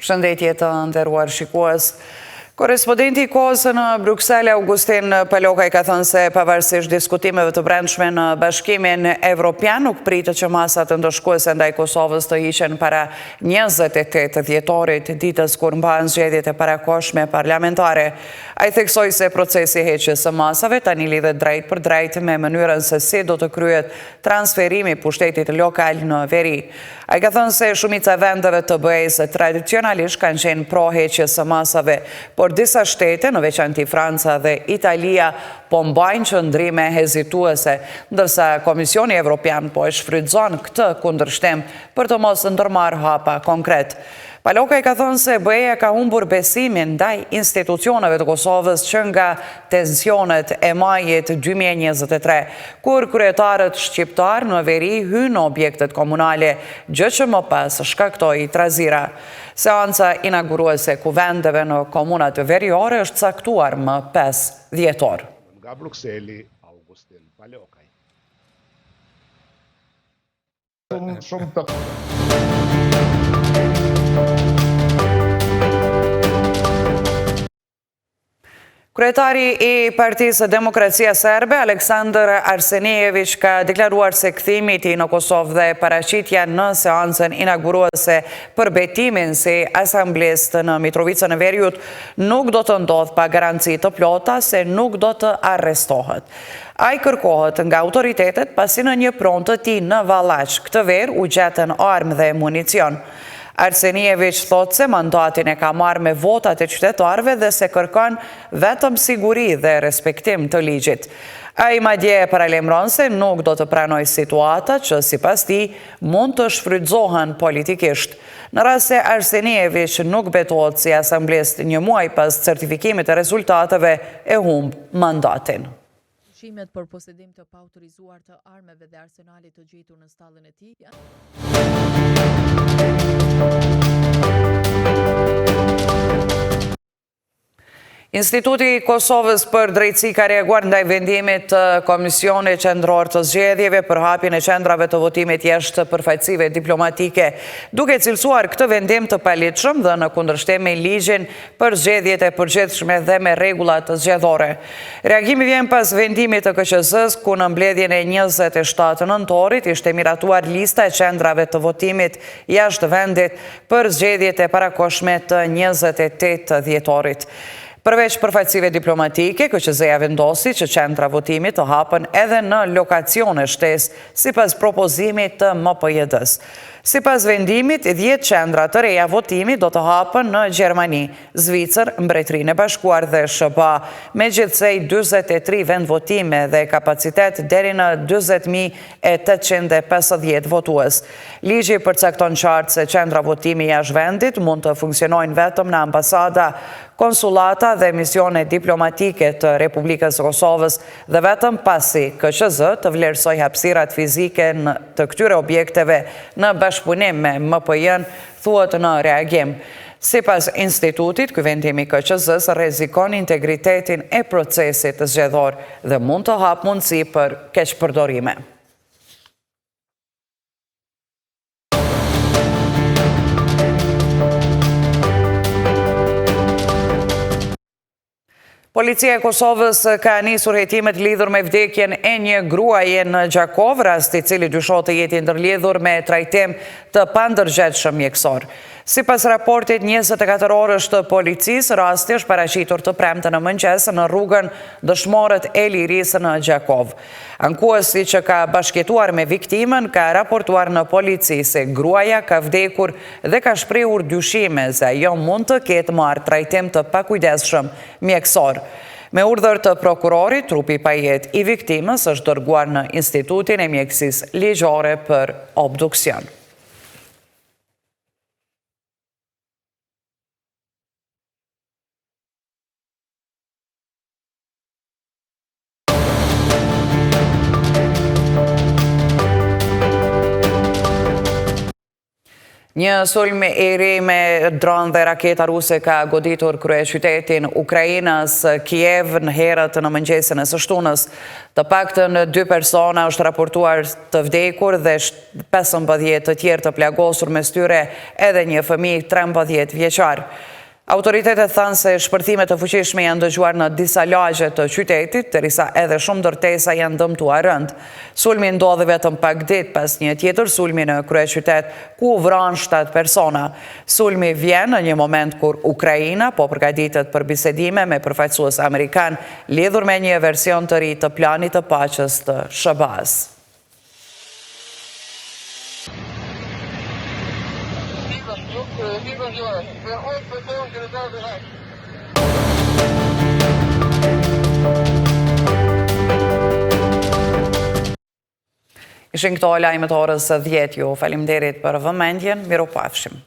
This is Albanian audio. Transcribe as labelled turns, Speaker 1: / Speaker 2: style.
Speaker 1: Përshëndetje të nderuar shikues. Korespondenti i Kohës në Bruksel, Augustin Palokaj, ka thënë se pavarësisht diskutimeve të brendshme në Bashkimin Evropian, nuk pritet që masat ndëshkuese ndaj Kosovës të hiqen para 28 dhjetorit, ditës kur mbahen zgjedhjet e parakohshme parlamentare. Ai theksoi se procesi i heqjes së masave tani lidhet drejt për drejt me mënyrën se si do të kryhet transferimi i pushtetit lokal në veri. Ai ka thënë se shumica e vendeve të BE-s tradicionalisht kanë qenë pro heqjes së masave, por disa shtete, në veçanti Franca dhe Italia, po mbajnë qëndrime hezituese, ndërsa Komisioni Evropian po e shfrytëzon këtë kundërshtim për të mos ndërmarrë hapa konkret. Palokaj ka thënë se BE-ja ka humbur besimin ndaj institucioneve të Kosovës që nga tensionet e majit 2023, kur kryetarët shqiptar në veri hynë objektet komunale, gjë që më pas shkaktoi trazira. Seanca inauguruese kuvendeve në komunat veriore është caktuar më 5 dhjetor.
Speaker 2: Nga Brukseli, Augustin Palokaj. Shumë të...
Speaker 1: Kryetari i Partisë Demokracia Serbe, Aleksandar Arsenijević, ka deklaruar se kthimi i tij në Kosovë dhe paraqitja në seancën inauguruese për betimin si asamblest në Mitrovicën e Veriut nuk do të ndodhë pa garanci të plota se nuk do të arrestohet. Ai kërkohet nga autoritetet pasi në një pronë të tij në Vallaç këtë verë u gjetën armë dhe municion. Arsenijević thotë se mandatin e ka marrë me votat e qytetarëve dhe se kërkon vetëm siguri dhe respektim të ligjit. Ai madje paralajmëron se nuk do të pranojë situata që sipas tij mund të shfrytëzohen politikisht. Në rast se Arsenijević nuk betohet si asamblest një muaj pas certifikimit të rezultateve, e humb mandatin.
Speaker 3: Pushimet për posedim të paautorizuar të armeve dhe arsenalit të gjetur në stallën e tij
Speaker 1: Instituti i Kosovës për drejtësi ka reaguar ndaj vendimit të Komisionit Qendror të Zgjedhjeve për hapjen e qendrave të votimit jashtë përfaqësive diplomatike, duke cilësuar këtë vendim të paligjshëm dhe në kundërshtim me ligjin për zgjedhjet e përgjithshme dhe me rregullat zgjedhore. Reagimi vjen pas vendimit të KQZ-s, ku në mbledhjen e 27 nëntorit ishte miratuar lista e qendrave të votimit jashtë vendit për zgjedhjet e parakohshme të 28 dhjetorit. Përveç përfaqësive diplomatike, KQZ-ja vendosi që qendra votimi të hapen edhe në lokacione shtesë, sipas propozimit të MPJD-s. Sipas vendimit, 10 qendra të reja votimi do të hapen në Gjermani, Zvicër, Mbretërinë e Bashkuar dhe SBA, me gjithsej 43 vend votime dhe kapacitet deri në 20.850 votues. Ligji përcakton qartë se qendra votimi jashtë vendit mund të funksionojnë vetëm në ambasada, konsulata dhe misione diplomatike të Republikës Kosovës dhe vetëm pasi KQZ të vlerësoj hapësirat fizike të këtyre objekteve në bashkëpunim me MPJ-n, thuhet në reagim. Sipas institutit, ky vendim i KQZ-s rrezikon integritetin e procesit zgjedhor dhe mund të hap mundësi për keqpërdorime. Policia e Kosovës ka nisur hetimet lidhur me vdekjen e një gruaje në Gjakov, rast i cili dyshohet të jetë ndërlidhur me trajtim të pandërgjetshëm mjekësor. Sipas raportit 24 orësh të policisë, rasti është paraqitur të premte në mëngjes në rrugën Dëshmorët e Lirisë në Gjakov. Ankuesi që ka bashkëjetuar me viktimën ka raportuar në polici se gruaja ka vdekur dhe ka shprehur dyshime se ajo mund të ketë marrë trajtim të pakujdesshëm mjekësor. Me urdhër të prokurorit, trupi pa jetë i viktimës është dërguar në Institutin e Mjekësisë Ligjore për obduksion. Një sulm I ri me dron dhe raketa ruse ka goditur kryeqytetin Ukrainës, Kiev, në herët në mëngjesin e së shtunës. Të paktën 2 persona është raportuar të vdekur dhe 15 të tjerë të plagosur, mes tyre edhe një fëmijë 13 vjeçar. Autoritetet thanë se shpërthimet të fuqishme janë dëgjuar në disa lagje të qytetit, derisa edhe shumë ndërtesa janë dëmtuar rënd. Sulmi ndodhi vetëm pak ditë pas një tjetër sulmi në kryeqytet ku u vranë 7 persona. Sulmi vjen në një moment kur Ukraina po përgatitet për bisedime me përfaqësues amerikan lidhur me një version të ri të planit të paqes të SBA-s. Ishin këto lajmet orës 10. Ju faleminderit për vëmendjen, mirupafshim.